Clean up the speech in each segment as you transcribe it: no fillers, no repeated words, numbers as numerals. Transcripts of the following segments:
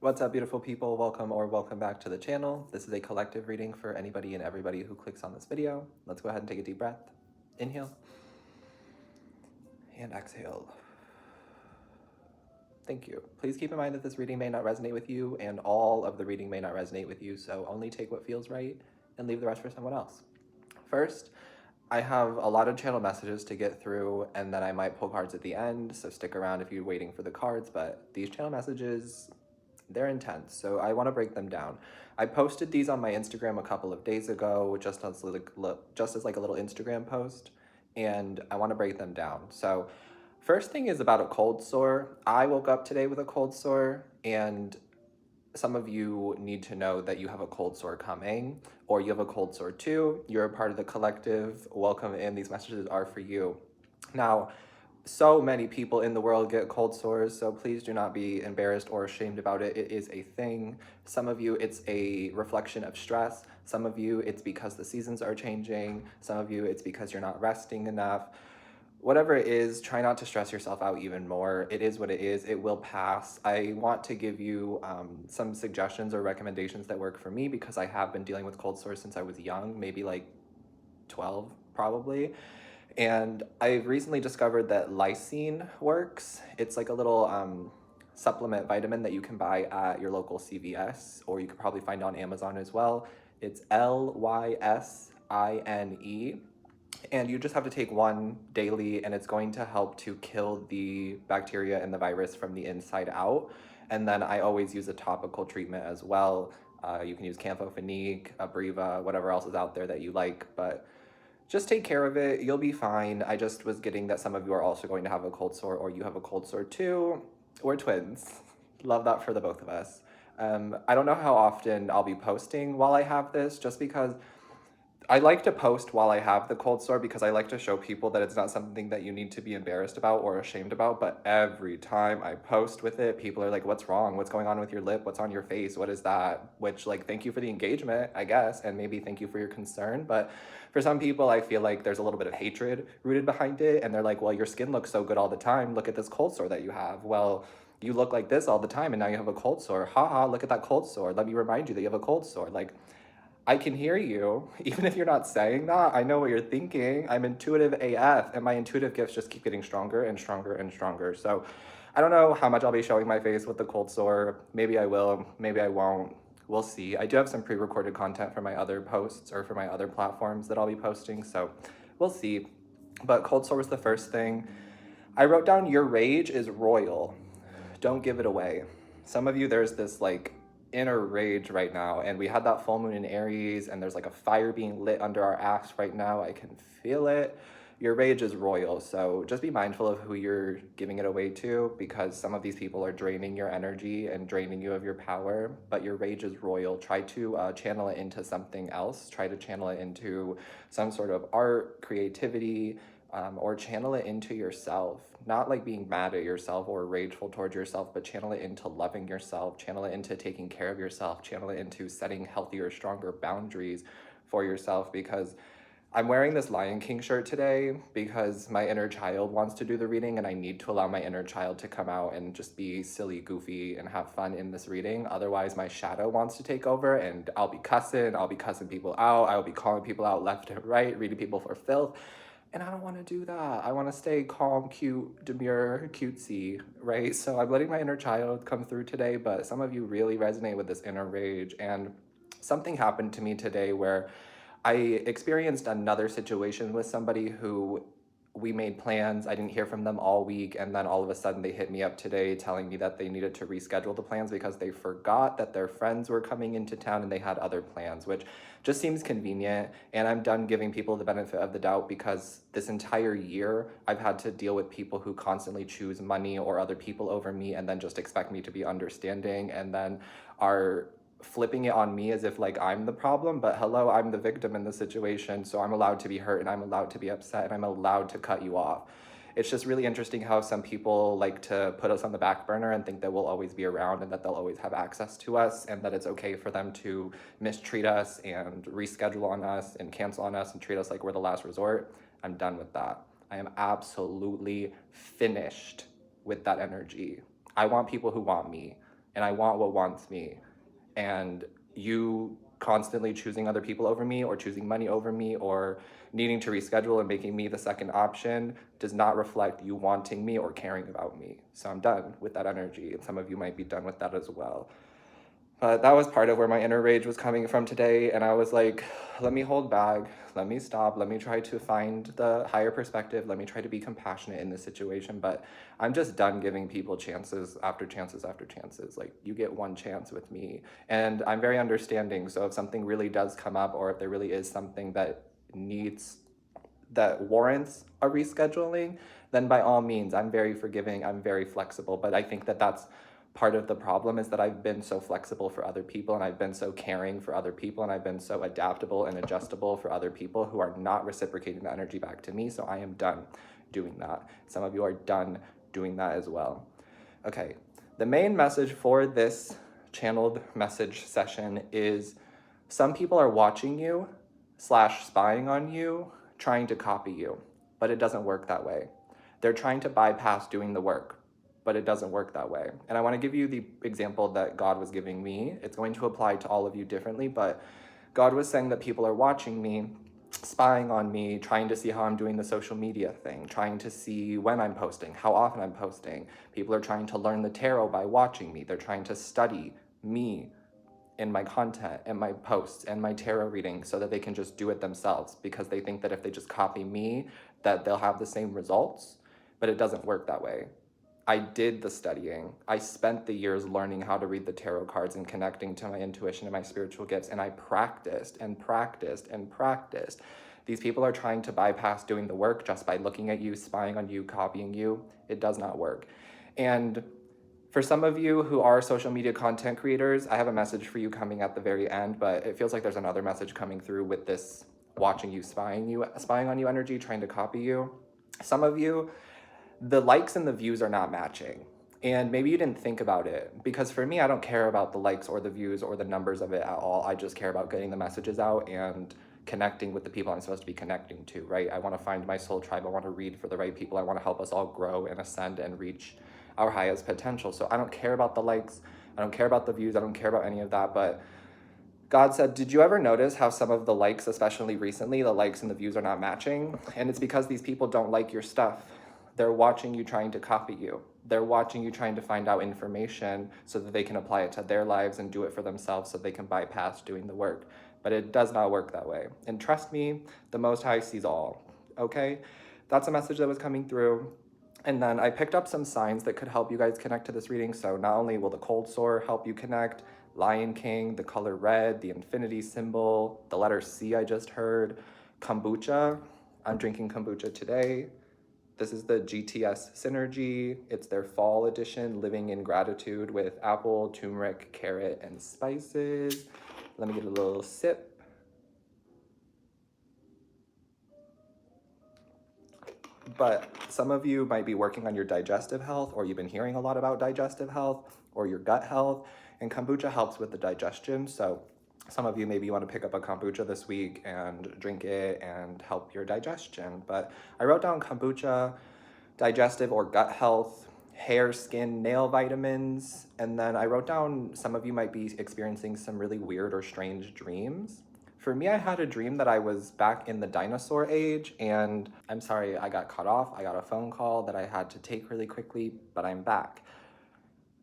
What's up, beautiful people? Welcome back to the channel. This is a collective reading for anybody and everybody who clicks on this video. Let's go ahead and take a deep breath. Inhale and exhale. Thank you. Please keep in mind that this reading may not resonate with you and all of the reading may not resonate with you, so only take what feels right and leave the rest for someone else. First, I have a lot of channel messages to get through, and then I might pull cards at the end, so stick around if you're waiting for the cards, but these channel messages, they're intense, so I want to break them down. I posted these on my Instagram a couple of days ago, just as like a little Instagram post, and I want to break them down. So first thing is about a cold sore. I woke up today with a cold sore, and some of you need to know that you have a cold sore coming, or you have a cold sore too. You're a part of the collective. Welcome in. These messages are for you. Now, so many people in the world get cold sores, so please do not be embarrassed or ashamed about it. It is a thing. Some of you, it's a reflection of stress. Some of you, it's because the seasons are changing. Some of you, it's because you're not resting enough. Whatever it is, try not to stress yourself out even more. It is what it is. It will pass. I want to give you some suggestions or recommendations that work for me because I have been dealing with cold sores since I was young, maybe like 12 probably. And I've recently discovered that lysine works. It's like a little supplement vitamin that you can buy at your local CVS, or you could probably find on Amazon as well. It's Lysine. And you just have to take one daily, and it's going to help to kill the bacteria and the virus from the inside out. And then I always use a topical treatment as well. You can use Camphofenique, Abreva, whatever else is out there that you like, but just take care of it. You'll be fine. I just was getting that some of you are also going to have a cold sore, or you have a cold sore too. We're twins. Love that for the both of us. I don't know how often I'll be posting while I have this, just because I like to post while I have the cold sore because I like to show people that it's not something that you need to be embarrassed about or ashamed about. But every time I post with it, people are like, what's wrong? What's going on with your lip? What's on your face? What is that? Which, like, thank you for the engagement, I guess, and maybe thank you for your concern. But for some people, I feel like there's a little bit of hatred rooted behind it. And they're like, well, your skin looks so good all the time. Look at this cold sore that you have. Well, you look like this all the time and now you have a cold sore. Haha, look at that cold sore. Let me remind you that you have a cold sore. Like, I can hear you, even if you're not saying that. I know what you're thinking. I'm intuitive AF, and my intuitive gifts just keep getting stronger and stronger and stronger. So I don't know how much I'll be showing my face with the cold sore. Maybe I will, maybe I won't. We'll see. I do have some pre-recorded content for my other posts or for my other platforms that I'll be posting, so we'll see. But cold sore was the first thing. I wrote down, your rage is royal. Don't give it away. Some of you, there's this like inner rage right now, and we had that full moon in Aries, and there's like a fire being lit under our axe right now. I can feel it. Your rage is royal, so just be mindful of who you're giving it away to, because some of these people are draining your energy and draining you of your power. But your rage is royal. Try to channel it into something else. Try to channel it into some sort of art, creativity, or channel it into yourself. Not like being mad at yourself or rageful towards yourself, but channel it into loving yourself, channel it into taking care of yourself, channel it into setting healthier, stronger boundaries for yourself. Because I'm wearing this Lion King shirt today because my inner child wants to do the reading, and I need to allow my inner child to come out and just be silly, goofy, and have fun in this reading. Otherwise, my shadow wants to take over, and I'll be cussing people out, I'll be calling people out left and right, reading people for filth. And I don't want to do that. I want to stay calm, cute, demure, cutesy, right? So I'm letting my inner child come through today, but some of you really resonate with this inner rage. And something happened to me today where I experienced another situation with somebody who we made plans. I didn't hear from them all week, and then all of a sudden they hit me up today telling me that they needed to reschedule the plans because they forgot that their friends were coming into town and they had other plans, which just seems convenient. And I'm done giving people the benefit of the doubt, because this entire year I've had to deal with people who constantly choose money or other people over me and then just expect me to be understanding, and then are flipping it on me as if like I'm the problem. But hello, I'm the victim in the situation, so I'm allowed to be hurt and I'm allowed to be upset and I'm allowed to cut you off. It's just really interesting how some people like to put us on the back burner and think that we'll always be around and that they'll always have access to us, and that it's okay for them to mistreat us and reschedule on us and cancel on us and treat us like we're the last resort. I'm done with that. I am absolutely finished with that energy. I want people who want me. and I want what wants me. And you constantly choosing other people over me, or choosing money over me, or needing to reschedule and making me the second option does not reflect you wanting me or caring about me. So I'm done with that energy, and some of you might be done with that as well. But that was part of where my inner rage was coming from today, and I was like, let me hold back, let me stop, let me try to find the higher perspective, let me try to be compassionate in this situation. But I'm just done giving people chances after chances after chances. Like, you get one chance with me, and I'm very understanding. So if something really does come up, or if there really is something that warrants a rescheduling, then by all means, I'm very forgiving, I'm very flexible. But I think that that's part of the problem, is that I've been so flexible for other people, and I've been so caring for other people, and I've been so adaptable and adjustable for other people who are not reciprocating the energy back to me. So I am done doing that. Some of you are done doing that as well. Okay, the main message for this channeled message session is some people are watching you / spying on you, trying to copy you, but it doesn't work that way. They're trying to bypass doing the work, but it doesn't work that way. And I want to give you the example that God was giving me. It's going to apply to all of you differently, but God was saying that people are watching me, spying on me, trying to see how I'm doing the social media thing, trying to see when I'm posting, how often I'm posting. People are trying to learn the tarot by watching me. They're trying to study me in my content and my posts and my tarot reading so that they can just do it themselves, because they think that if they just copy me, that they'll have the same results. But it doesn't work that way. I did the studying. I spent the years learning how to read the tarot cards and connecting to my intuition and my spiritual gifts, and I practiced and practiced and practiced. These people are trying to bypass doing the work just by looking at you, spying on you, copying you. It does not work. And for some of you who are social media content creators, I have a message for you coming at the very end, but it feels like there's another message coming through with this watching you, spying on you energy, trying to copy you. Some of you, the likes and the views are not matching. And maybe you didn't think about it, because for me, I don't care about the likes or the views or the numbers of it at all. I just care about getting the messages out and connecting with the people I'm supposed to be connecting to, right? I want to find my soul tribe. I want to read for the right people. I want to help us all grow and ascend and reach our highest potential. So I don't care about the likes. I don't care about the views. I don't care about any of that. But God said, did you ever notice how some of the likes, especially recently, the likes and the views are not matching? And it's because these people don't like your stuff. They're watching you, trying to copy you. They're watching you, trying to find out information so that they can apply it to their lives and do it for themselves so they can bypass doing the work. But it does not work that way. And trust me, the Most High sees all, okay? That's a message that was coming through. And then I picked up some signs that could help you guys connect to this reading. So not only will the cold sore help you connect, Lion King, the color red, the infinity symbol, the letter C I just heard, kombucha. I'm drinking kombucha today. This is the GTS Synergy. It's their fall edition, Living in Gratitude, with apple, turmeric, carrot, and spices. Let me get a little sip. But some of you might be working on your digestive health, or you've been hearing a lot about digestive health or your gut health, and kombucha helps with the digestion. So some of you maybe want to pick up a kombucha this week and drink it and help your digestion. But I wrote down kombucha, digestive or gut health, hair, skin, nail vitamins, and then I wrote down some of you might be experiencing some really weird or strange dreams. For me, I had a dream that I was back in the dinosaur age, and I'm sorry I got cut off. I got a phone call that I had to take really quickly, but I'm back.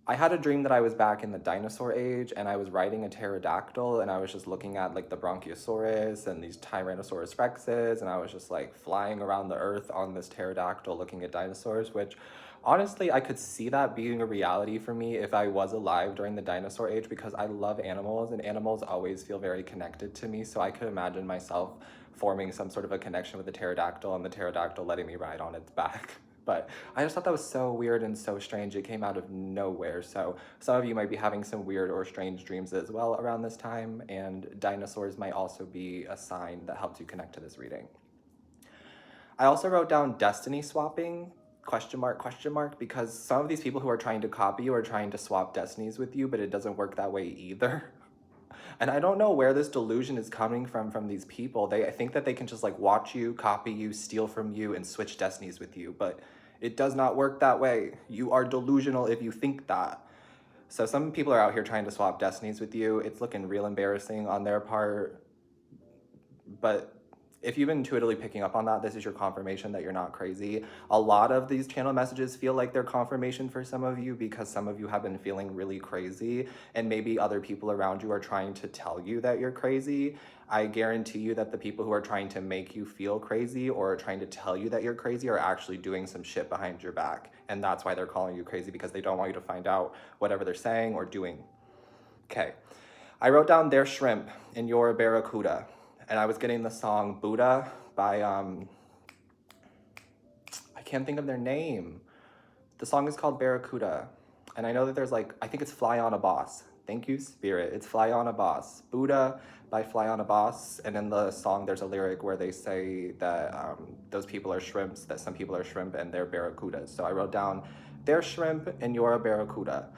I had a dream that I was back in the dinosaur age, and I was riding a pterodactyl, and I was just looking at like the Bronchiosaurus and these Tyrannosaurus rexes, and I was just like flying around the earth on this pterodactyl looking at dinosaurs, which honestly, I could see that being a reality for me if I was alive during the dinosaur age, because I love animals, and animals always feel very connected to me, so I could imagine myself forming some sort of a connection with the pterodactyl and the pterodactyl letting me ride on its back. But I just thought that was so weird and so strange. It came out of nowhere. So some of you might be having some weird or strange dreams as well around this time, and dinosaurs might also be a sign that helps you connect to this reading. I also wrote down destiny swapping, question mark, because some of these people who are trying to copy you are trying to swap destinies with you, but it doesn't work that way either. And I don't know where this delusion is coming from these people. I think that they can just like watch you, copy you, steal from you, and switch destinies with you. But it does not work that way. You are delusional if you think that. So some people are out here trying to swap destinies with you. It's looking real embarrassing on their part. But if you've been intuitively picking up on that, this is your confirmation that you're not crazy. A lot of these channel messages feel like they're confirmation for some of you because some of you have been feeling really crazy and maybe other people around you are trying to tell you that you're crazy. I guarantee you that the people who are trying to make you feel crazy or are trying to tell you that you're crazy are actually doing some shit behind your back. And that's why they're calling you crazy, because they don't want you to find out whatever they're saying or doing. Okay, I wrote down their shrimp in your barracuda. And I was getting the song Buddha by, I can't think of their name. The song is called Barracuda. And I know that there's like, I think it's Fly on a Boss. Thank you, Spirit. It's Fly on a Boss. Buddha by Fly on a Boss. And in the song, there's a lyric where they say that those people are shrimps, that some people are shrimp and they're barracudas. So I wrote down their shrimp and you're a barracuda.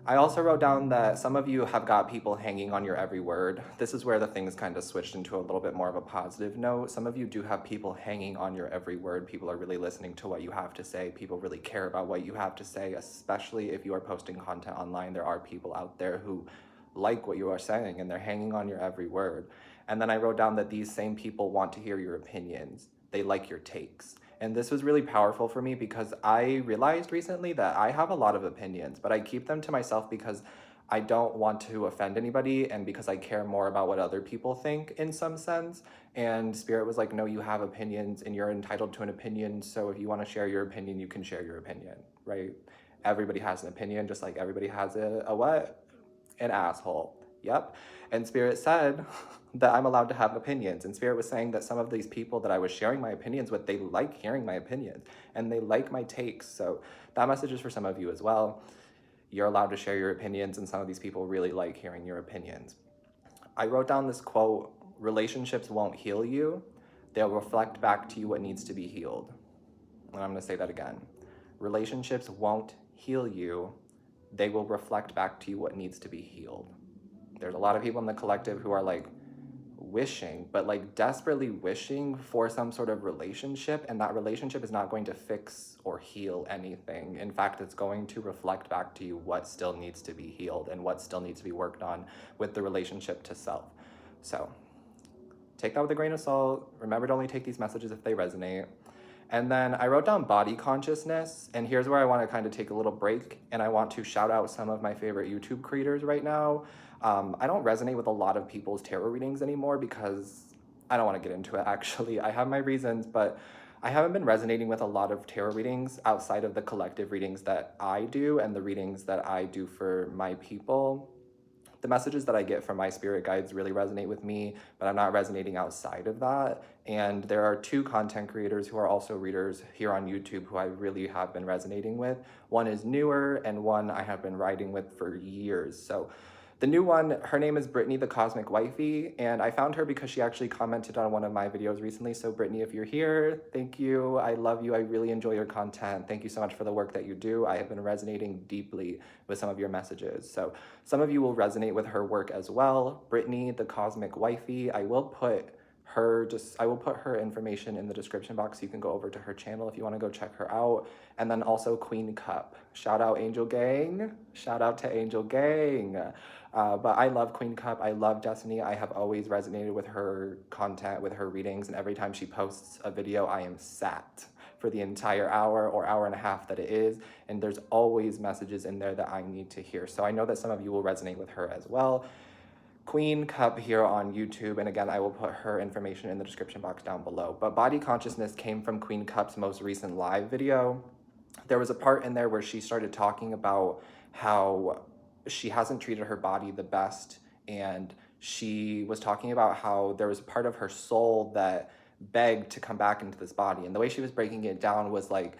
I also wrote down that some of you have got people hanging on your every word. This is where the things kind of switched into a little bit more of a positive note. Some of you do have people hanging on your every word. People are really listening to what you have to say. People really care about what you have to say, especially if you are posting content online. There are people out there who like what you are saying and they're hanging on your every word. And then I wrote down that these same people want to hear your opinions. They like your takes. And this was really powerful for me because I realized recently that I have a lot of opinions, but I keep them to myself because I don't want to offend anybody and because I care more about what other people think in some sense. And Spirit was like, no, you have opinions and you're entitled to an opinion. So if you want to share your opinion, you can share your opinion, right? Everybody has an opinion, just like everybody has a what? An asshole. Yep. And Spirit said that I'm allowed to have opinions. And Spirit was saying that some of these people that I was sharing my opinions with, they like hearing my opinions and they like my takes. So that message is for some of you as well. You're allowed to share your opinions and some of these people really like hearing your opinions. I wrote down this quote, relationships won't heal you. They'll reflect back to you what needs to be healed. And I'm gonna say that again. Relationships won't heal you. They will reflect back to you what needs to be healed. There's a lot of people in the collective who are like wishing, but like desperately wishing for some sort of relationship, and that relationship is not going to fix or heal anything. In fact, it's going to reflect back to you what still needs to be healed and what still needs to be worked on with the relationship to self. So take that with a grain of salt. Remember to only take these messages if they resonate. And then I wrote down body consciousness, and here's where I want to kind of take a little break, and I want to shout out some of my favorite YouTube creators right now. I don't resonate with a lot of people's tarot readings anymore because I don't want to get into it, actually. I have my reasons, but I haven't been resonating with a lot of tarot readings outside of the collective readings that I do and the readings that I do for my people. The messages that I get from my spirit guides really resonate with me, but I'm not resonating outside of that. And there are two content creators who are also readers here on YouTube who I really have been resonating with. One is newer and one I have been writing with for years. So the new one, her name is Brittany, the Cosmic Wifey, and I found her because she actually commented on one of my videos recently. So Brittany, if you're here, thank you. I love you. I really enjoy your content. Thank you so much for the work that you do. I have been resonating deeply with some of your messages. So some of you will resonate with her work as well. Brittany, the Cosmic Wifey, I will put her information in the description box. You can go over to her channel if you want to go check her out. And then also QueenCup. Shout out Angel Gang. Shout out to Angel Gang. But I love QueenCup. I love Destiny. I have always resonated with her content, with her readings, and every time she posts a video, I am sat for the entire hour or hour and a half that it is, and there's always messages in there that I need to hear. So I know that some of you will resonate with her as well. QueenCup here on YouTube, and again, I will put her information in the description box down below. But body consciousness came from QueenCup's most recent live video. There was a part in there where she started talking about how she hasn't treated her body the best, and she was talking about how there was a part of her soul that begged to come back into this body. And the way she was breaking it down was like,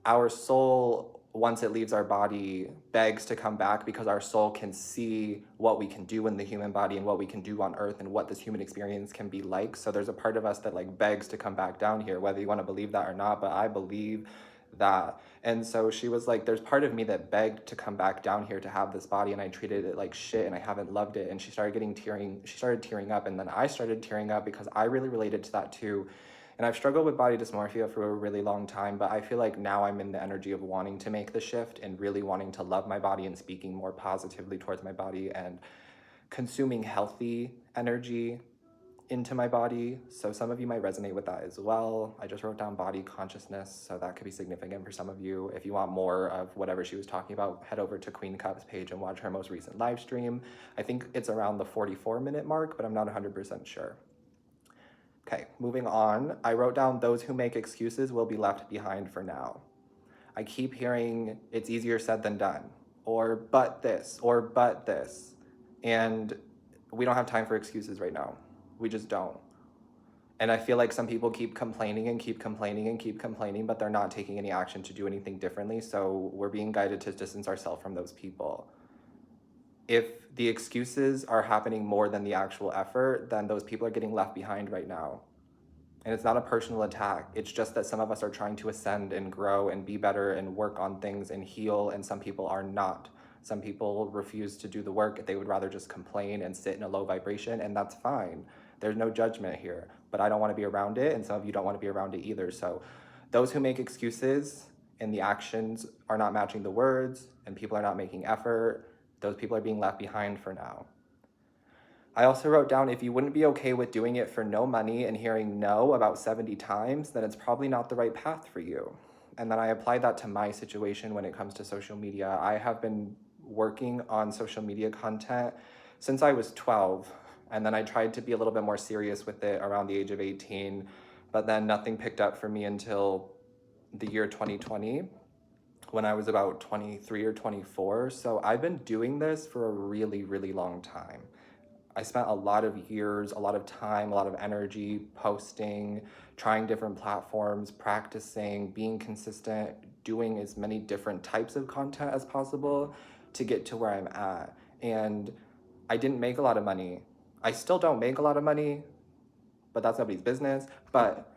our soul, once it leaves our body, begs to come back because our soul can see what we can do in the human body and what we can do on earth and what this human experience can be like. So there's a part of us that like begs to come back down here, whether you want to believe that or not, but I believe that. And so she was like, there's part of me that begged to come back down here to have this body, and I treated it like shit and I haven't loved it. And she started tearing up, and then I started tearing up because I really related to that too. And I've struggled with body dysmorphia for a really long time, but I feel like now I'm in the energy of wanting to make the shift and really wanting to love my body and speaking more positively towards my body and consuming healthy energy into my body. So some of you might resonate with that as well. I just wrote down body consciousness, so that could be significant for some of you. If you want more of whatever she was talking about, head over to QueenCup's page and watch her most recent live stream. I think it's around the 44-minute mark, but I'm not 100% sure. Okay, moving on. I wrote down those who make excuses will be left behind for now. I keep hearing it's easier said than done, or but this, or but this. And we don't have time for excuses right now. We just don't. And I feel like some people keep complaining and keep complaining and keep complaining, but they're not taking any action to do anything differently. So we're being guided to distance ourselves from those people. If the excuses are happening more than the actual effort, then those people are getting left behind right now. And it's not a personal attack. It's just that some of us are trying to ascend and grow and be better and work on things and heal, and some people are not. Some people refuse to do the work. They would rather just complain and sit in a low vibration, and that's fine. There's no judgment here, but I don't want to be around it, and some of you don't want to be around it either. So those who make excuses and the actions are not matching the words and people are not making effort, those people are being left behind for now. I also wrote down, if you wouldn't be okay with doing it for no money and hearing no about 70 times, then it's probably not the right path for you. And then I applied that to my situation when it comes to social media. I have been working on social media content since I was 12. And then I tried to be a little bit more serious with it around the age of 18, but then nothing picked up for me until the year 2020, when I was about 23 or 24. So I've been doing this for a really, really long time. I spent a lot of years, a lot of time, a lot of energy posting, trying different platforms, practicing, being consistent, doing as many different types of content as possible to get to where I'm at. And I didn't make a lot of money. I still don't make a lot of money, but that's nobody's business. But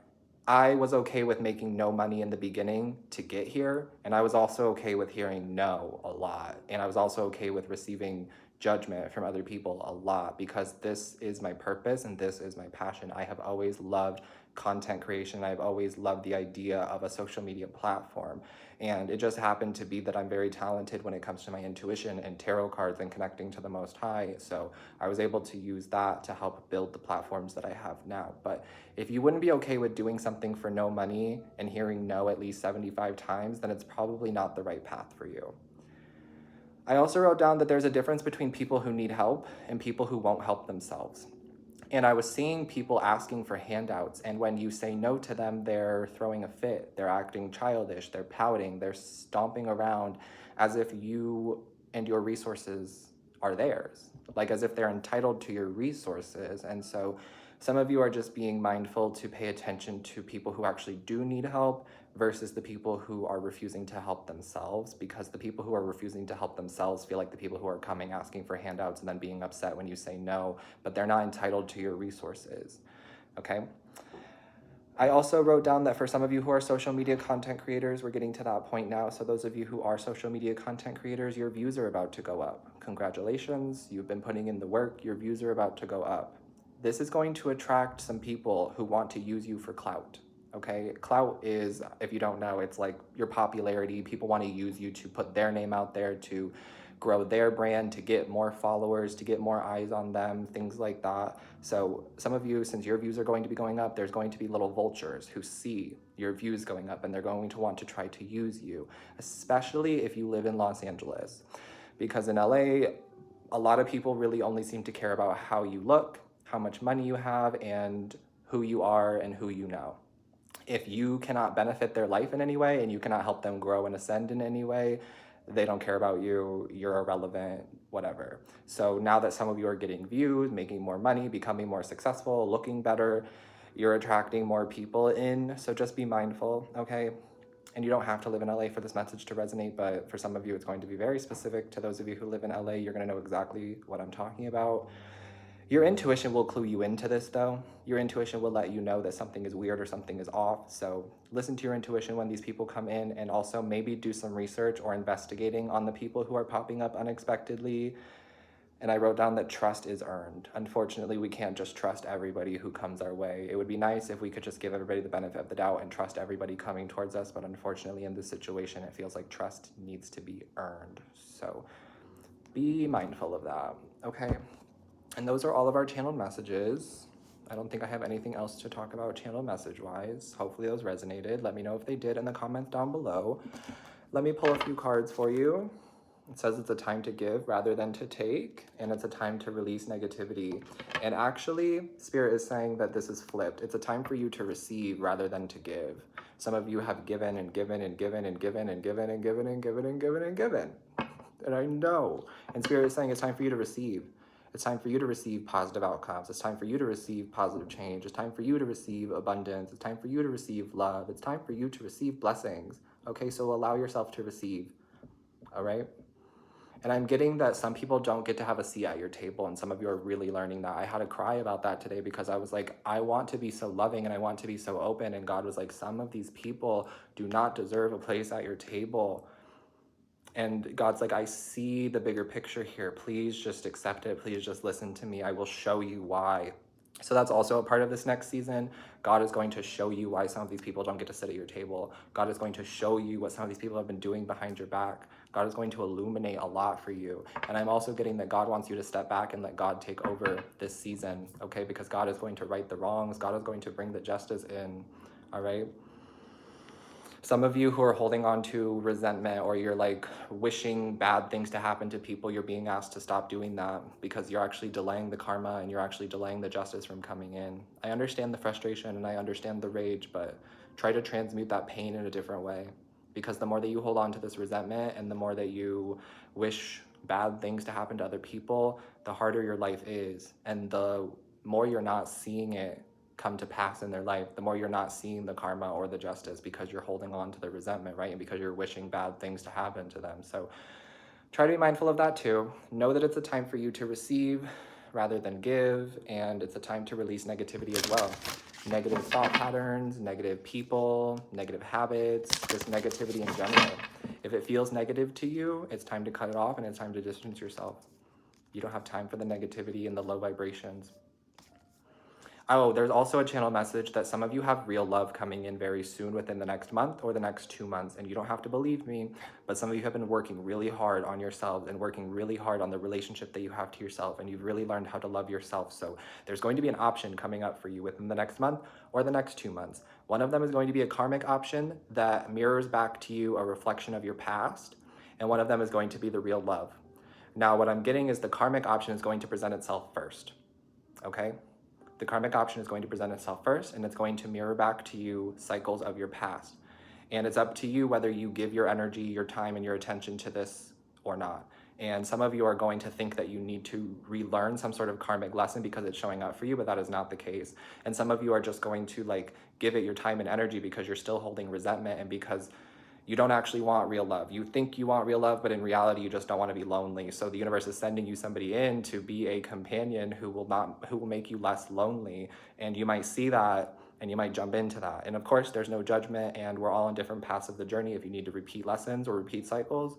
I was okay with making no money in the beginning to get here. And I was also okay with hearing no a lot. And I was also okay with receiving judgment from other people a lot, because this is my purpose and this is my passion. I have always loved content creation. I've always loved the idea of a social media platform. And it just happened to be that I'm very talented when it comes to my intuition and tarot cards and connecting to the Most High. So I was able to use that to help build the platforms that I have now. But if you wouldn't be okay with doing something for no money and hearing no at least 75 times, then it's probably not the right path for you. I also wrote down that there's a difference between people who need help and people who won't help themselves. And I was seeing people asking for handouts, and when you say no to them, they're throwing a fit, they're acting childish, they're pouting, they're stomping around as if you and your resources are theirs, like as if they're entitled to your resources. And so some of you are just being mindful to pay attention to people who actually do need help versus the people who are refusing to help themselves, because the people who are refusing to help themselves feel like the people who are coming asking for handouts and then being upset when you say no, but they're not entitled to your resources, okay? I also wrote down that for some of you who are social media content creators, we're getting to that point now. So those of you who are social media content creators, your views are about to go up. Congratulations, you've been putting in the work, your views are about to go up. This is going to attract some people who want to use you for clout. Okay, clout is, if you don't know, it's like your popularity. People want to use you to put their name out there, to grow their brand, to get more followers, to get more eyes on them, things like that. So some of you, since your views are going to be going up, there's going to be little vultures who see your views going up and they're going to want to try to use you, especially if you live in Los Angeles. Because in LA, a lot of people really only seem to care about how you look, how much money you have, and who you are and who you know. If you cannot benefit their life in any way and you cannot help them grow and ascend in any way, they don't care about you, you're irrelevant, whatever. So now that some of you are getting views, making more money, becoming more successful, looking better, you're attracting more people in. So just be mindful, okay? And you don't have to live in LA for this message to resonate, but for some of you, it's going to be very specific. To those of you who live in LA, you're gonna know exactly what I'm talking about. Your intuition will clue you into this though. Your intuition will let you know that something is weird or something is off. So listen to your intuition when these people come in, and also maybe do some research or investigating on the people who are popping up unexpectedly. And I wrote down that trust is earned. Unfortunately, we can't just trust everybody who comes our way. It would be nice if we could just give everybody the benefit of the doubt and trust everybody coming towards us. But unfortunately, in this situation, it feels like trust needs to be earned. So be mindful of that, okay? And those are all of our channeled messages. I don't think I have anything else to talk about channel message-wise. Hopefully those resonated. Let me know if they did in the comments down below. Let me pull a few cards for you. It says it's a time to give rather than to take, and it's a time to release negativity. And actually, Spirit is saying that this is flipped. It's a time for you to receive rather than to give. Some of you have given and given and given and given and given and given and given and given and given. And I know. And Spirit is saying it's time for you to receive. It's time for you to receive positive outcomes. It's time for you to receive positive change. It's time for you to receive abundance. It's time for you to receive love. It's time for you to receive blessings. Okay, so allow yourself to receive. All right? And I'm getting that some people don't get to have a seat at your table, and some of you are really learning that. I had to cry about that today because I was like, I want to be so loving and I want to be so open. And God was like, some of these people do not deserve a place at your table. And God's like, I see the bigger picture here. Please just accept it. Please just listen to me. I will show you why. So that's also a part of this next season. God is going to show you why some of these people don't get to sit at your table. God is going to show you what some of these people have been doing behind your back. God is going to illuminate a lot for you. And I'm also getting that God wants you to step back and let God take over this season, okay? Because God is going to right the wrongs. God is going to bring the justice in, all right? Some of you who are holding on to resentment, or you're like wishing bad things to happen to people, you're being asked to stop doing that because you're actually delaying the karma and you're actually delaying the justice from coming in. I understand the frustration and I understand the rage, but try to transmute that pain in a different way, because the more that you hold on to this resentment and the more that you wish bad things to happen to other people, the harder your life is, and the more you're not seeing it come to pass in their life, the more you're not seeing the karma or the justice, because you're holding on to the resentment, right? And because you're wishing bad things to happen to them. So try to be mindful of that too. Know that it's a time for you to receive rather than give, and it's a time to release negativity as well. Negative thought patterns, negative people, negative habits, just negativity in general. If it feels negative to you, it's time to cut it off and it's time to distance yourself. You don't have time for the negativity and the low vibrations. Oh, there's also a channel message that some of you have real love coming in very soon, within the next month or the next 2 months. And you don't have to believe me, but some of you have been working really hard on yourselves and working really hard on the relationship that you have to yourself. And you've really learned how to love yourself. So there's going to be an option coming up for you within the next month or the next 2 months. One of them is going to be a karmic option that mirrors back to you a reflection of your past. And one of them is going to be the real love. Now, what I'm getting is the karmic option is going to present itself first, okay? The karmic option is going to present itself first, and it's going to mirror back to you cycles of your past. And it's up to you whether you give your energy, your time, and your attention to this or not. And some of you are going to think that you need to relearn some sort of karmic lesson because it's showing up for you, but that is not the case. And some of you are just going to like give it your time and energy because you're still holding resentment and because you don't actually want real love. You think you want real love, but in reality, you just don't want to be lonely. So the universe is sending you somebody in to be a companion who will make you less lonely. And you might see that and you might jump into that. And of course, there's no judgment, and we're all on different paths of the journey. If you need to repeat lessons or repeat cycles,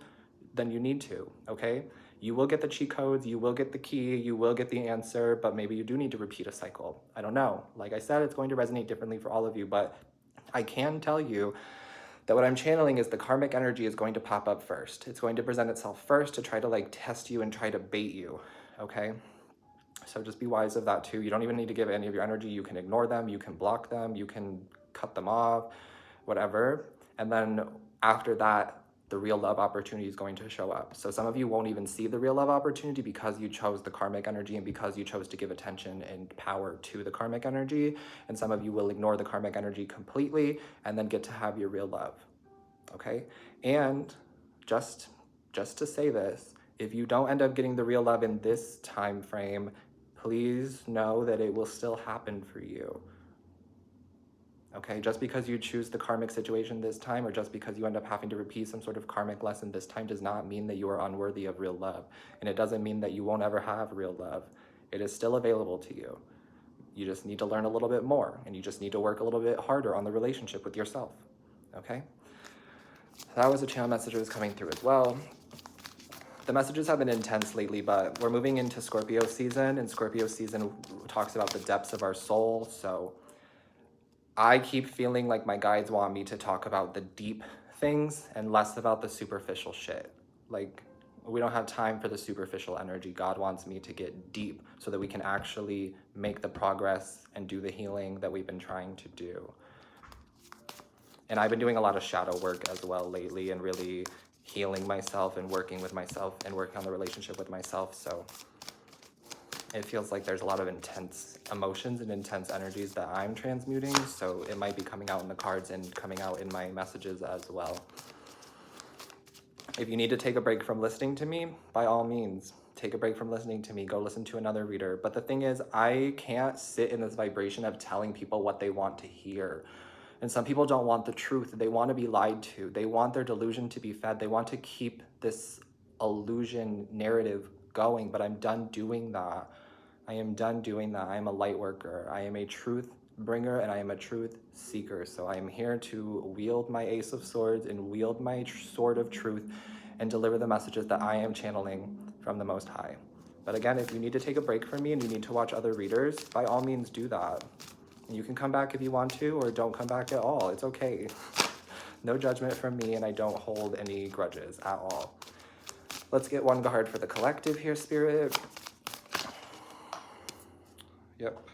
then you need to, okay? You will get the cheat codes, you will get the key, you will get the answer, but maybe you do need to repeat a cycle. I don't know. Like I said, it's going to resonate differently for all of you, but I can tell you that what I'm channeling is the karmic energy is going to pop up first. It's going to present itself first to try to like test you and try to bait you, okay? So just be wise of that too. You don't even need to give any of your energy. You can ignore them, you can block them, you can cut them off, whatever. And then after that, the real love opportunity is going to show up. So some of you won't even see the real love opportunity because you chose the karmic energy and because you chose to give attention and power to the karmic energy. And some of you will ignore the karmic energy completely and then get to have your real love, okay? And just to say this, if you don't end up getting the real love in this time frame, please know that it will still happen for you. Okay, just because you choose the karmic situation this time, or just because you end up having to repeat some sort of karmic lesson this time, does not mean that you are unworthy of real love. And it doesn't mean that you won't ever have real love. It is still available to you. You just need to learn a little bit more, and you just need to work a little bit harder on the relationship with yourself, okay? That was a channel message that was coming through as well. The messages have been intense lately, but we're moving into Scorpio season, and Scorpio season talks about the depths of our soul. So I keep feeling like my guides want me to talk about the deep things and less about the superficial shit. Like, we don't have time for the superficial energy. God wants me to get deep so that we can actually make the progress and do the healing that we've been trying to do. And I've been doing a lot of shadow work as well lately, and really healing myself and working with myself and working on the relationship with myself. So it feels like there's a lot of intense emotions and intense energies that I'm transmuting. So it might be coming out in the cards and coming out in my messages as well. If you need to take a break from listening to me, by all means, take a break from listening to me. Go listen to another reader. But the thing is, I can't sit in this vibration of telling people what they want to hear. And some people don't want the truth. They want to be lied to. They want their delusion to be fed. They want to keep this illusion narrative going, but I'm done doing that. I am done doing that. I am a light worker. I am a truth bringer, and I am a truth seeker. So I am here to wield my Ace of Swords and wield my sword of truth and deliver the messages that I am channeling from the Most High. But again, if you need to take a break from me and you need to watch other readers, by all means do that. You can come back if you want to, or don't come back at all. It's okay. No judgment from me, and I don't hold any grudges at all. Let's get one card for the collective here, Spirit. Yep.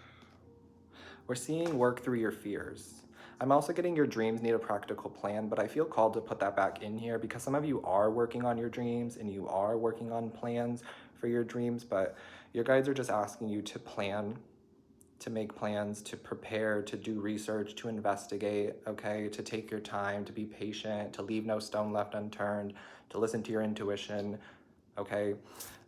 We're seeing work through your fears. I'm also getting your dreams need a practical plan, but I feel called to put that back in here because some of you are working on your dreams and you are working on plans for your dreams, but your guides are just asking you to plan, to make plans, to prepare, to do research, to investigate, okay? To take your time, to be patient, to leave no stone left unturned, to listen to your intuition, okay?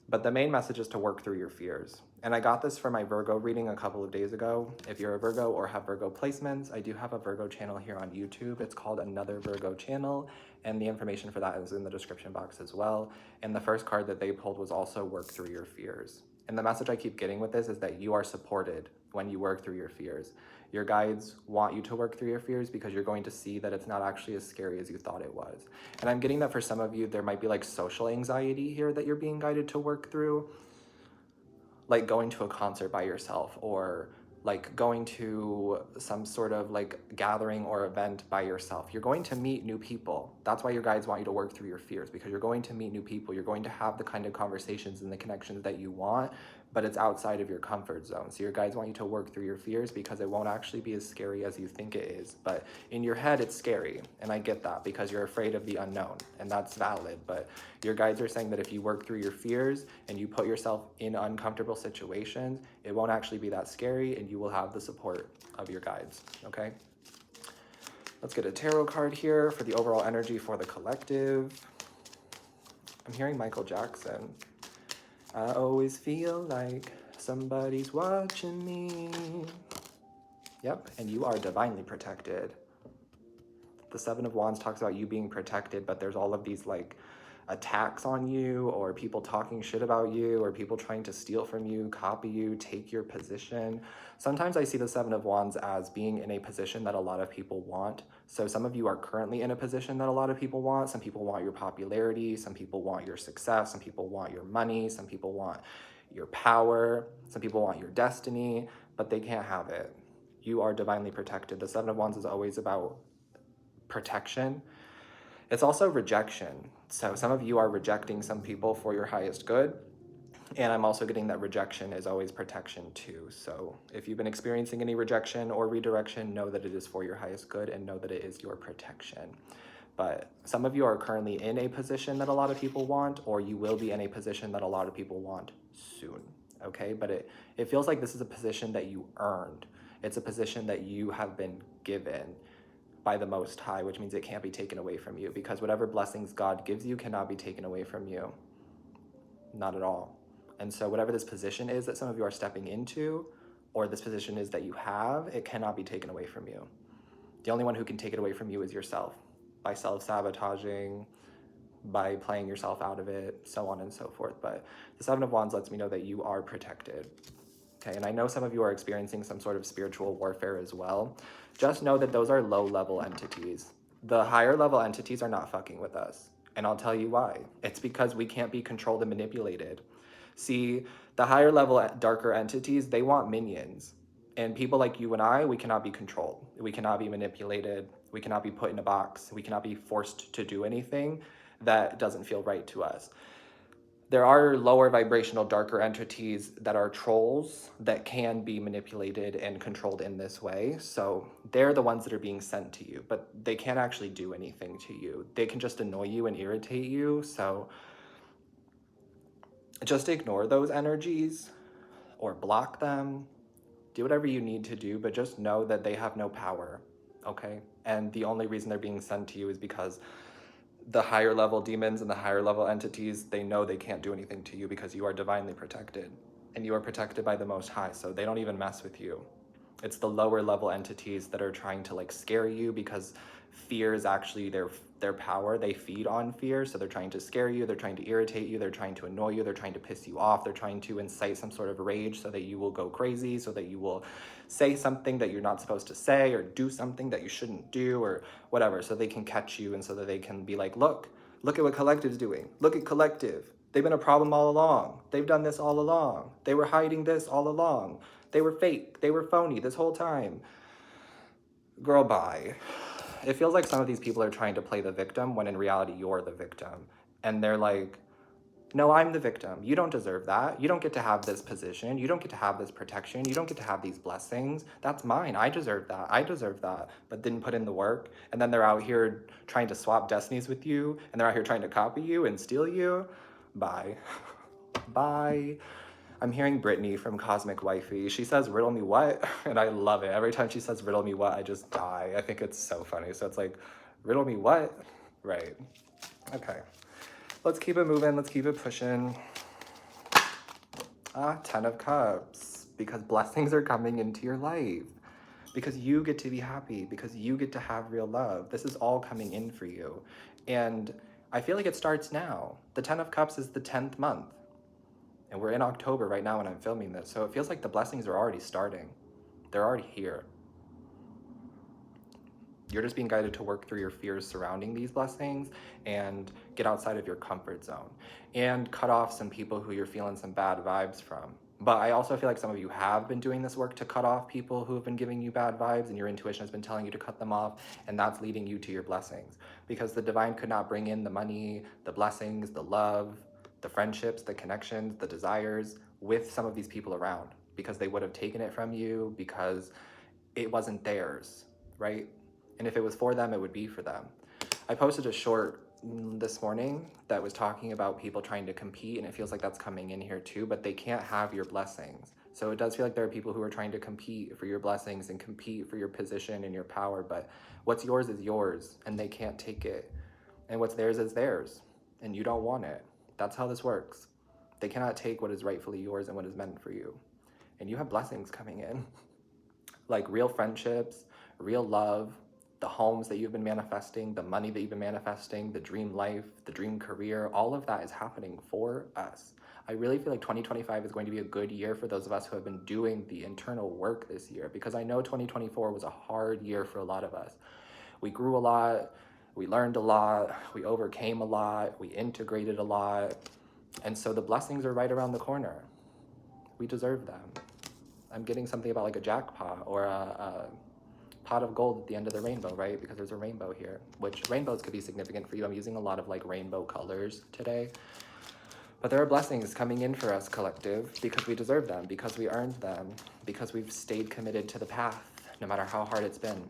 But the main message is to work through your fears. And I got this for my Virgo reading a couple of days ago. If you're a Virgo or have Virgo placements, I do have a Virgo channel here on YouTube. It's called Another Virgo Channel, and the information for that is in the description box as well. And the first card that they pulled was also work through your fears. And the message I keep getting with this is that you are supported when you work through your fears. Your guides want you to work through your fears because you're going to see that it's not actually as scary as you thought it was. And I'm getting that for some of you, there might be like social anxiety here that you're being guided to work through, like going to a concert by yourself, or like going to some sort of like gathering or event by yourself. You're going to meet new people. That's why your guides want you to work through your fears, because you're going to meet new people. You're going to have the kind of conversations and the connections that you want, but it's outside of your comfort zone. So your guides want you to work through your fears because it won't actually be as scary as you think it is. But in your head, it's scary. And I get that because you're afraid of the unknown, and that's valid. But your guides are saying that if you work through your fears and you put yourself in uncomfortable situations, it won't actually be that scary, and you will have the support of your guides, okay? Let's get a tarot card here for the overall energy for the collective. I'm hearing Michael Jackson. I always feel like somebody's watching me. Yep, and you are divinely protected. The Seven of Wands talks about you being protected, but there's all of these like attacks on you, or people talking shit about you, or people trying to steal from you, copy you, take your position. Sometimes I see the Seven of Wands as being in a position that a lot of people want. So some of you are currently in a position that a lot of people want. Some people want your popularity, some people want your success, some people want your money, some people want your power, some people want your destiny, but they can't have it. You are divinely protected. The Seven of Wands is always about protection. It's also rejection. So some of you are rejecting some people for your highest good. And I'm also getting that rejection is always protection too. So if you've been experiencing any rejection or redirection, know that it is for your highest good, and know that it is your protection. But some of you are currently in a position that a lot of people want, or you will be in a position that a lot of people want soon, okay? But it feels like this is a position that you earned. It's a position that you have been given by the Most High, which means it can't be taken away from you, because whatever blessings God gives you cannot be taken away from you. Not at all. And so whatever this position is that some of you are stepping into, or this position is that you have, it cannot be taken away from you. The only one who can take it away from you is yourself, by self-sabotaging, by playing yourself out of it, so on and so forth. But the Seven of Wands lets me know that you are protected. Okay, and I know some of you are experiencing some sort of spiritual warfare as well. Just know that those are low-level entities. The higher level entities are not fucking with us. And I'll tell you why. It's because we can't be controlled and manipulated. See, the higher level, darker entities, they want minions. And people like you and I, we cannot be controlled. We cannot be manipulated. We cannot be put in a box. We cannot be forced to do anything that doesn't feel right to us. There are lower vibrational, darker entities that are trolls that can be manipulated and controlled in this way. So they're the ones that are being sent to you, but they can't actually do anything to you. They can just annoy you and irritate you. So just ignore those energies or block them. Do whatever you need to do, but just know that they have no power, okay? And the only reason they're being sent to you is because the higher level demons and the higher level entities, they know they can't do anything to you because you are divinely protected and you are protected by the Most High, so they don't even mess with you. It's the lower level entities that are trying to like scare you because fear is actually their power. They feed on fear, so they're trying to scare you, they're trying to irritate you, they're trying to annoy you, they're trying to piss you off, they're trying to incite some sort of rage so that you will go crazy, so that you will say something that you're not supposed to say or do something that you shouldn't do or whatever, so they can catch you and so that they can be like, look at what Collective's doing. Look at Collective. They've been a problem all along. They've done this all along. They were hiding this all along. They were fake. They were phony this whole time. Girl, bye. It feels like some of these people are trying to play the victim when in reality you're the victim. And they're like, no, I'm the victim. You don't deserve that. You don't get to have this position. You don't get to have this protection. You don't get to have these blessings. That's mine. I deserve that. I deserve that. But didn't put in the work. And then they're out here trying to swap destinies with you. And they're out here trying to copy you and steal you. Bye. Bye. I'm hearing Brittany from Cosmic Wifey. She says, riddle me what? And I love it. Every time she says, riddle me what, I just die. I think it's so funny. So it's like, riddle me what? Right. Okay. Let's keep it moving. Let's keep it pushing. 10 of Cups. Because blessings are coming into your life. Because you get to be happy. Because you get to have real love. This is all coming in for you. And I feel like it starts now. The 10 of Cups is the 10th month. And we're in October right now when I'm filming this. So it feels like the blessings are already starting. They're already here. You're just being guided to work through your fears surrounding these blessings and get outside of your comfort zone and cut off some people who you're feeling some bad vibes from. But I also feel like some of you have been doing this work to cut off people who have been giving you bad vibes, and your intuition has been telling you to cut them off, and that's leading you to your blessings. Because the divine could not bring in the money, the blessings, the love, the friendships, the connections, the desires with some of these people around, because they would have taken it from you because it wasn't theirs, right? And if it was for them, it would be for them. I posted a short this morning that was talking about people trying to compete, and it feels like that's coming in here too, but they can't have your blessings. So it does feel like there are people who are trying to compete for your blessings and compete for your position and your power, but what's yours is yours, and they can't take it. And what's theirs is theirs, and you don't want it. That's how this works. They cannot take what is rightfully yours and what is meant for you. And you have blessings coming in. Like real friendships, real love, the homes that you've been manifesting, the money that you've been manifesting, the dream life, the dream career, all of that is happening for us. I really feel like 2025 is going to be a good year for those of us who have been doing the internal work this year, because I know 2024 was a hard year for a lot of us. We grew a lot. We learned a lot, we overcame a lot, we integrated a lot, and so the blessings are right around the corner. We deserve them. I'm getting something about like a jackpot or a pot of gold at the end of the rainbow, right? Because there's a rainbow here, which rainbows could be significant for you. I'm using a lot of like rainbow colors today. But there are blessings coming in for us, Collective, because we deserve them, because we earned them, because we've stayed committed to the path, no matter how hard it's been.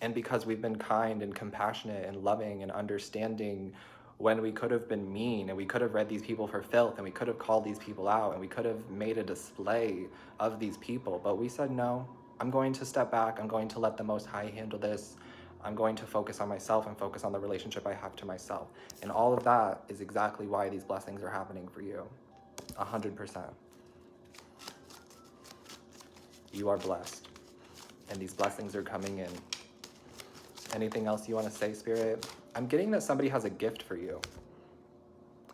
And because we've been kind and compassionate and loving and understanding when we could have been mean, and we could have read these people for filth, and we could have called these people out, and we could have made a display of these people. But we said, no, I'm going to step back. I'm going to let the Most High handle this. I'm going to focus on myself and focus on the relationship I have to myself. And all of that is exactly why these blessings are happening for you. 100%. You are blessed. And these blessings are coming in. Anything else you want to say, Spirit? I'm getting that somebody has a gift for you.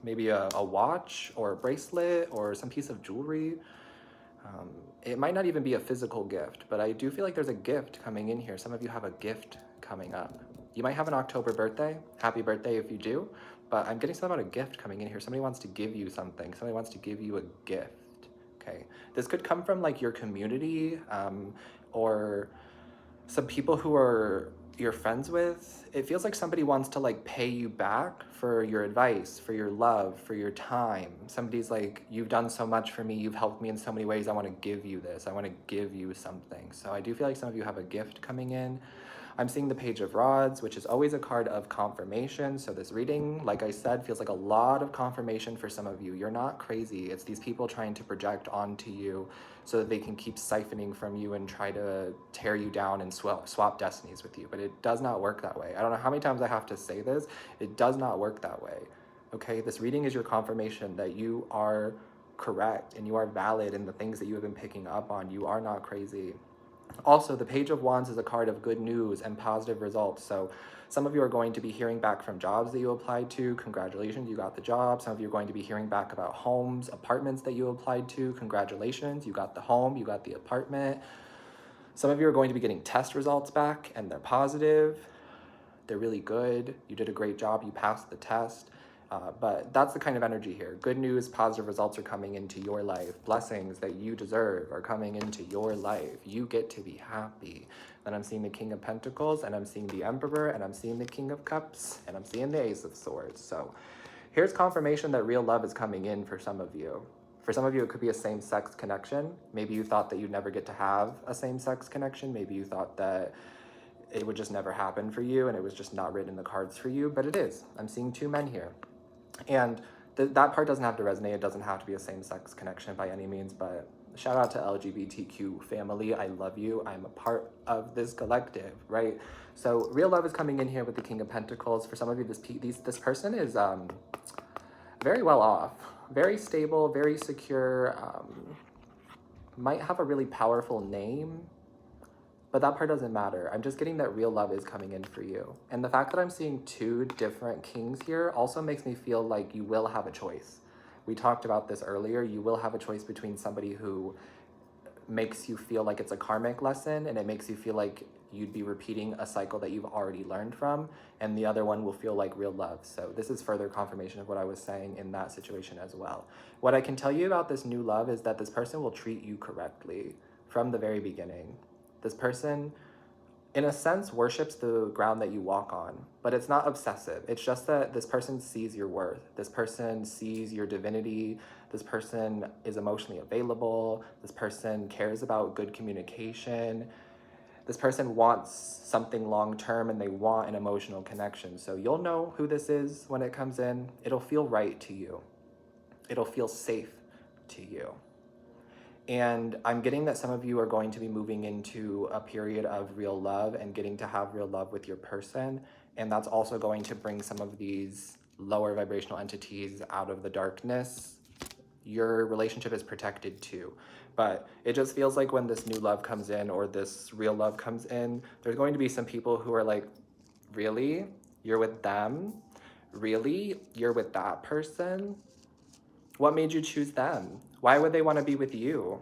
Maybe a watch or a bracelet or some piece of jewelry. It might not even be a physical gift, but I do feel like there's a gift coming in here. Some of you have a gift coming up. You might have an October birthday. Happy birthday if you do. But I'm getting something about a gift coming in here. Somebody wants to give you something. Somebody wants to give you a gift. Okay. This could come from like your community, or some people who are you're friends with. It feels like somebody wants to like pay you back for your advice, for your love, for your time. Somebody's like, you've done so much for me, you've helped me in so many ways, I want to give you this, I want to give you something. So I do feel like some of you have a gift coming in. I'm seeing the Page of Rods, which is always a card of confirmation. So this reading, like I said, feels like a lot of confirmation for some of you. You're not crazy. It's these people trying to project onto you so that they can keep siphoning from you and try to tear you down and swap destinies with you. But it does not work that way. I don't know how many times I have to say this. It does not work that way. Okay, this reading is your confirmation that you are correct and you are valid in the things that you have been picking up on. You are not crazy. Also, the Page of Wands is a card of good news and positive results. So some of you are going to be hearing back from jobs that you applied to. Congratulations, you got the job. Some of you are going to be hearing back about homes, apartments that you applied to. Congratulations, you got the home, you got the apartment. Some of you are going to be getting test results back and they're positive. They're really good. You did a great job. You passed the test. But that's the kind of energy here. Good news, positive results are coming into your life. Blessings that you deserve are coming into your life. You get to be happy. Then I'm seeing the King of Pentacles, and I'm seeing the Emperor, and I'm seeing the King of Cups, and I'm seeing the Ace of Swords. So here's confirmation that real love is coming in for some of you. For some of you, it could be a same-sex connection. Maybe you thought that you'd never get to have a same-sex connection. Maybe you thought that it would just never happen for you, and it was just not written in the cards for you, but it is. I'm seeing two men here. And that part doesn't have to resonate. It doesn't have to be a same-sex connection by any means, but shout out to LGBTQ family. I love you. I'm a part of this collective, right? So real love is coming in here with the King of Pentacles. For some of you, this person is very well off, very stable, very secure, might have a really powerful name, but that part doesn't matter. I'm just getting that real love is coming in for you. And the fact that I'm seeing two different kings here also makes me feel like you will have a choice. We talked about this earlier. You will have a choice between somebody who makes you feel like it's a karmic lesson and it makes you feel like you'd be repeating a cycle that you've already learned from, and the other one will feel like real love. So this is further confirmation of what I was saying in that situation as well. What I can tell you about this new love is that this person will treat you correctly from the very beginning. This person, in a sense, worships the ground that you walk on, but it's not obsessive. It's just that this person sees your worth. This person sees your divinity. This person is emotionally available. This person cares about good communication. This person wants something long-term and they want an emotional connection. So you'll know who this is when it comes in. It'll feel right to you. It'll feel safe to you. And I'm getting that some of you are going to be moving into a period of real love and getting to have real love with your person. And that's also going to bring some of these lower vibrational entities out of the darkness. Your relationship is protected too. But it just feels like when this new love comes in or this real love comes in, there's going to be some people who are like, really? You're with them? Really? You're with that person? What made you choose them? Why would they want to be with you?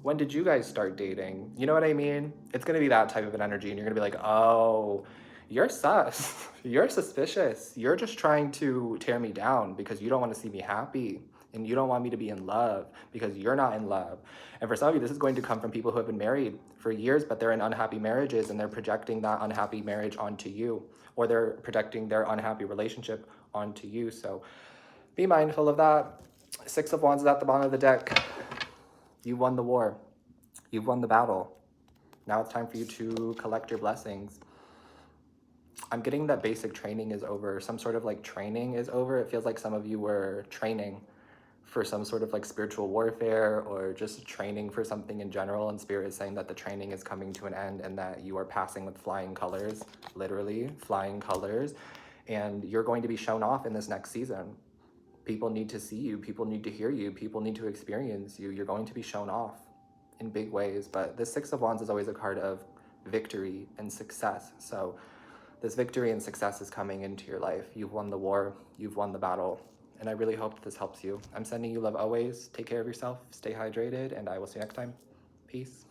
When did you guys start dating? You know what I mean? It's going to be that type of an energy, and you're going to be like, oh, you're sus. You're suspicious. You're just trying to tear me down because you don't want to see me happy, and you don't want me to be in love because you're not in love. And for some of you, this is going to come from people who have been married for years, but they're in unhappy marriages, and they're projecting that unhappy marriage onto you, or they're projecting their unhappy relationship onto you. So be mindful of that. Six of Wands is at the bottom of the deck. You won the war. You've won the battle. Now it's time for you to collect your blessings. I'm getting that basic training is over. Some sort of like training is over. It feels like some of you were training for some sort of like spiritual warfare or just training for something in general. And Spirit is saying that the training is coming to an end and that you are passing with flying colors, literally flying colors. And you're going to be shown off in this next season. People need to see you. People need to hear you. People need to experience you. You're going to be shown off in big ways. But this Six of Wands is always a card of victory and success. So this victory and success is coming into your life. You've won the war. You've won the battle. And I really hope this helps you. I'm sending you love always. Take care of yourself. Stay hydrated. And I will see you next time. Peace.